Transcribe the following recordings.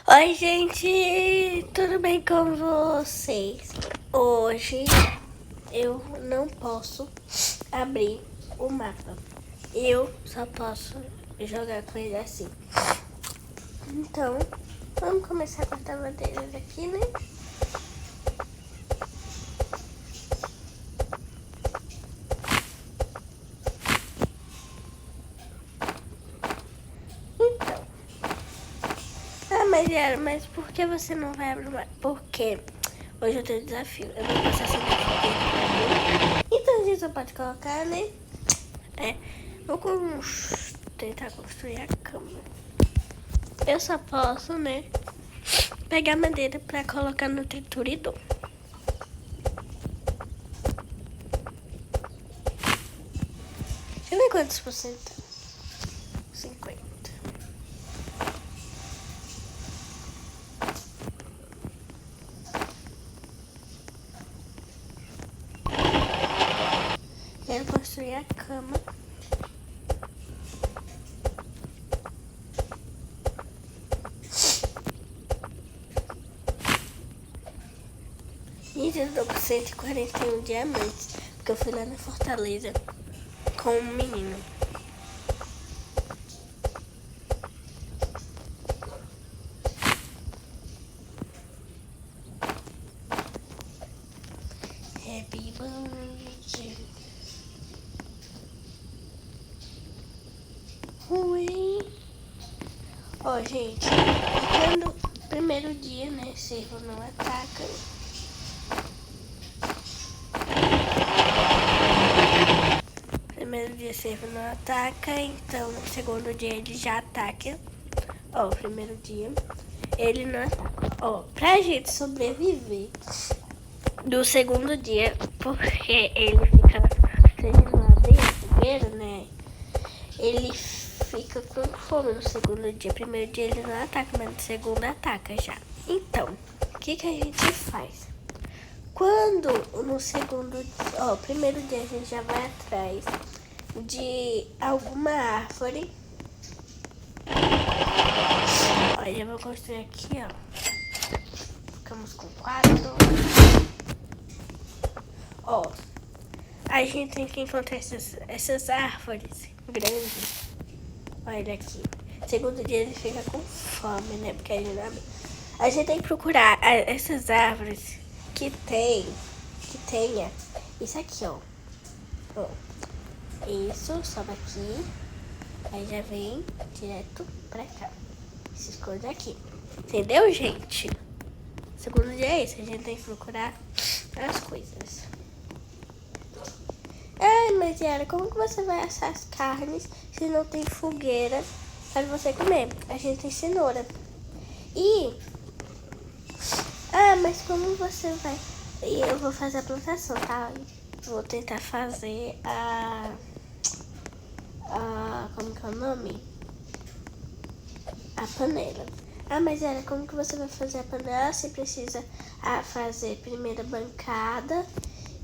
Oi, gente, tudo bem com vocês? Hoje eu não posso abrir o mapa. Eu só posso jogar com ele assim. Então, vamos começar com a tabadeira aqui, né? Então, mas por que você não vai abrir o mapa? Porque hoje eu tenho desafio. Eu vou passar essa desafio pra mim. Então a gente só pode colocar, né? Vou tentar construir a cama. Eu só posso, né, pegar madeira pra colocar no triturador. Deixa eu ver quantos por cento. 50. Quero construir a cama. E eu tô com 141 diamantes, porque eu fui lá na Fortaleza com um menino. Happy birthday. Ui. Ó, gente, quando primeiro dia, né, cervo não ataca. Primeiro dia cervo não ataca, então no segundo dia ele já ataca. Ó, primeiro dia ele não ataca. Ó, pra gente sobreviver do segundo dia, porque ele fica sendo lá dentro primeiro, né? Ele fica com fome no segundo dia. Primeiro dia ele não ataca, mas no segundo ataca já. Então, o que a gente faz? Quando no segundo dia, ó, primeiro dia a gente já vai atrás de alguma árvore. Olha, eu vou construir aqui, ó. Ficamos com 4. Ó, a gente tem que encontrar essas árvores grandes. Olha aqui. Segundo dia ele fica com fome, né? Porque a gente tem que procurar essas árvores que tenha isso aqui, ó. Isso, sobe aqui. Aí já vem direto pra cá. Se esconde aqui. Entendeu, gente? Segundo dia é isso. A gente tem que procurar as coisas. Ai, mas Yara, como que você vai assar as carnes se não tem fogueira para você comer? A gente tem cenoura. Mas como você vai... E eu vou fazer a plantação, tá? Vou tentar fazer como que é o nome? A panela. Mas Yara, como que você vai fazer a panela? Você precisa fazer primeiro a bancada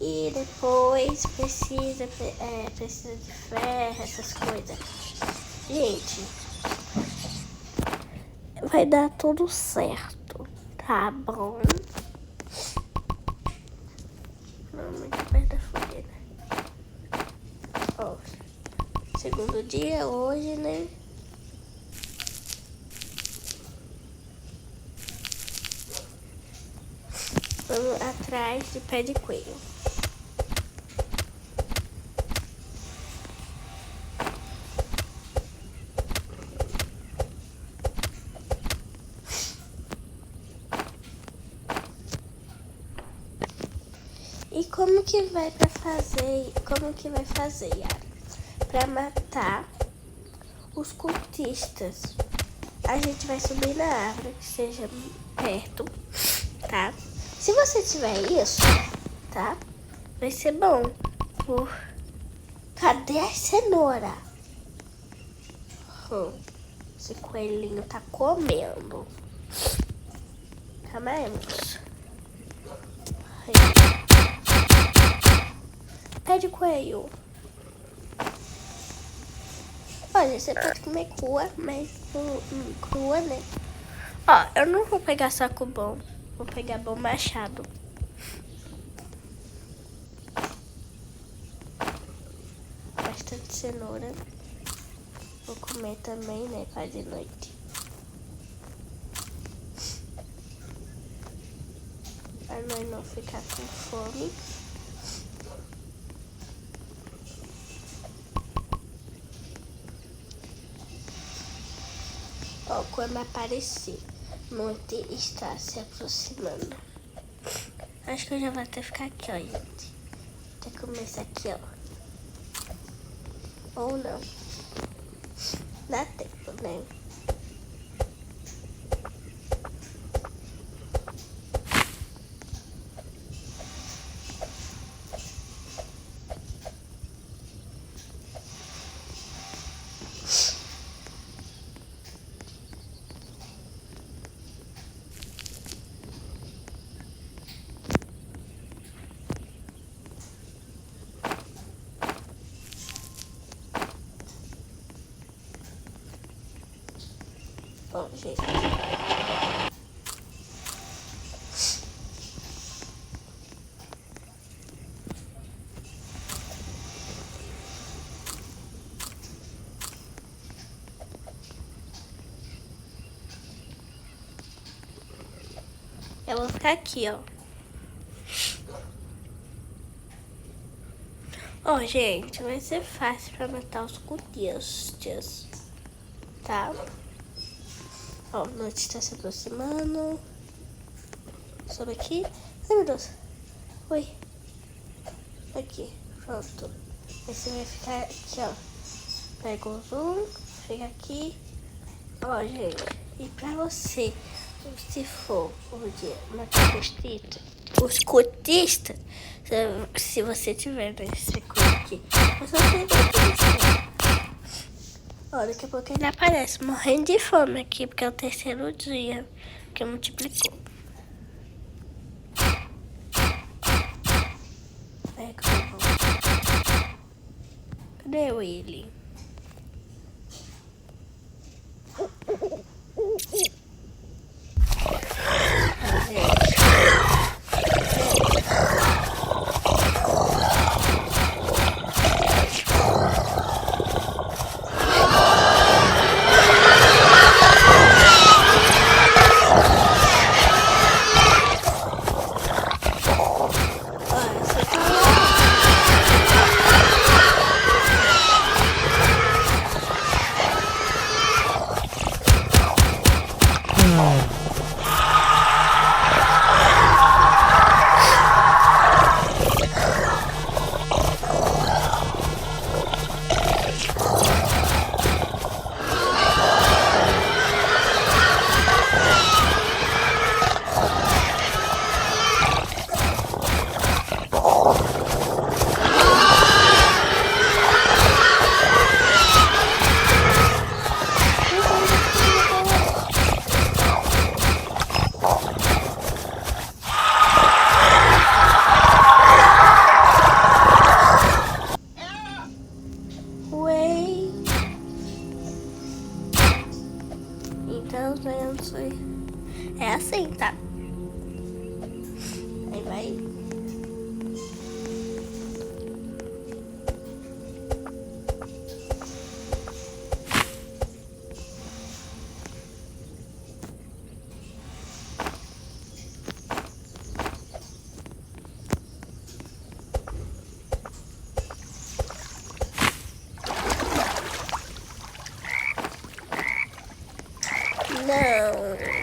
e depois precisa de ferro, essas coisas. Gente, vai dar tudo certo, tá bom? Não, muito perto da fogueira. Ó, segundo dia hoje, né? Vamos atrás de pé de coelho. E como que vai fazer, Yara? Pra matar os cultistas. A gente vai subir na árvore que seja perto, tá? Se você tiver isso, tá? Vai ser bom. Cadê a cenoura? Esse coelhinho tá comendo. Calma aí, moço. Pé de coelho. Olha, você pode comer crua, mas crua, né? Ó, eu não vou pegar saco bom. Vou pegar bom machado. Bastante cenoura. Vou comer também, né? Quase noite. Pra nós não ficar com fome. Ó, quando aparecer, monte está se aproximando. Acho que eu já vou até ficar aqui, ó, gente. Até começar aqui, ó. Ou não. Dá tempo, né? Bom, gente. Eu vou ficar aqui, ó. Ó, gente, vai ser fácil pra matar os cultistas, tá? Ó, a noite tá se aproximando. Sobe aqui. Ai, meu Deus. Oi. Aqui, pronto. Aí você vai ficar aqui, ó. Pega o zoom, fica aqui. Ó, gente, e pra você, se for o dia matar os cultistas, se você tiver nesse coisa aqui, você vai ter. Ó, daqui a pouco ele aparece morrendo de fome aqui, porque é o terceiro dia que multiplicou. Cadê ele? Então, é assim, tá? Aí vai. Não.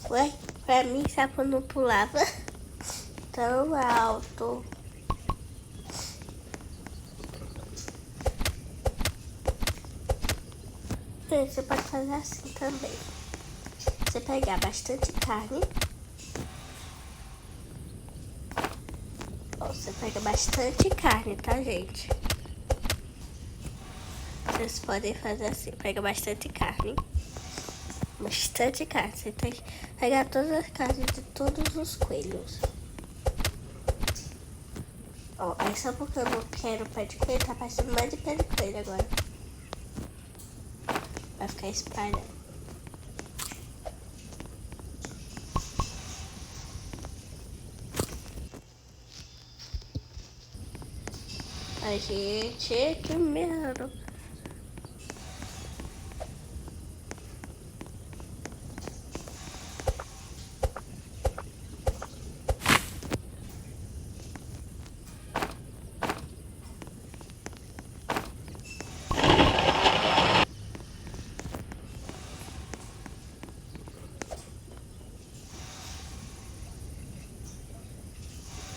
Ué, pra mim sapo não pulava tão alto. Você pode fazer assim também. Você pegar bastante carne Ó, você pega bastante carne, tá, gente? Vocês podem fazer assim, pega bastante carne. Bastante carne. Você tem que pegar todas as carnes de todos os coelhos. Ó, aí só porque eu não quero pé de coelho, tá parecendo mais de pé de coelho agora. Vai ficar espalhado. A gente, que medo.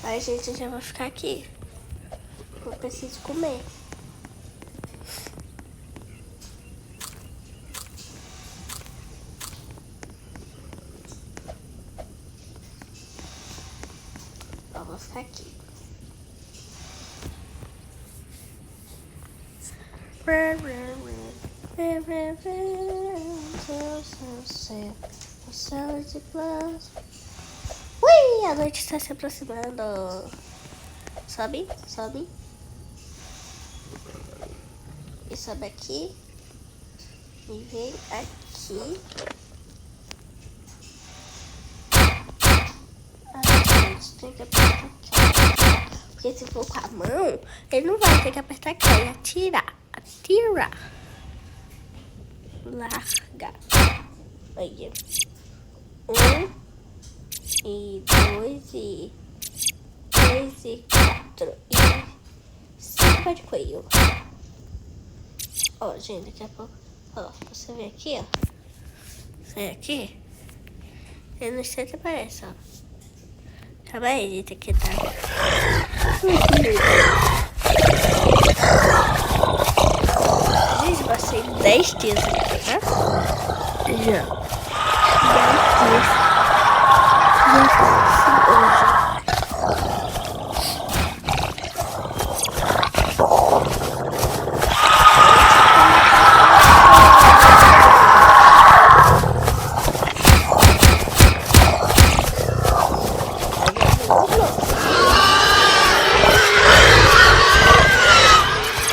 Aí, gente, eu já vou ficar aqui. Eu preciso comer. Ó, vou ficar aqui. Ui, a noite está se aproximando. Sobe, sobe. E sobe aqui. E vem aqui. Ai, gente, tem que apertar aqui. Porque se for com a mão, ele não vai ter que apertar aqui. E atirar. Atira. Larga. Olha. 1, e 2, e 3, e 4, e 5 pé de coelho. Ó, gente, daqui a pouco. Ó, você vem aqui, ó. Vem aqui. E no instante aparece, ó. Calma aí, gente, aqui tá. Gente, passei 10 dias aqui, tá? Já. 10 dias.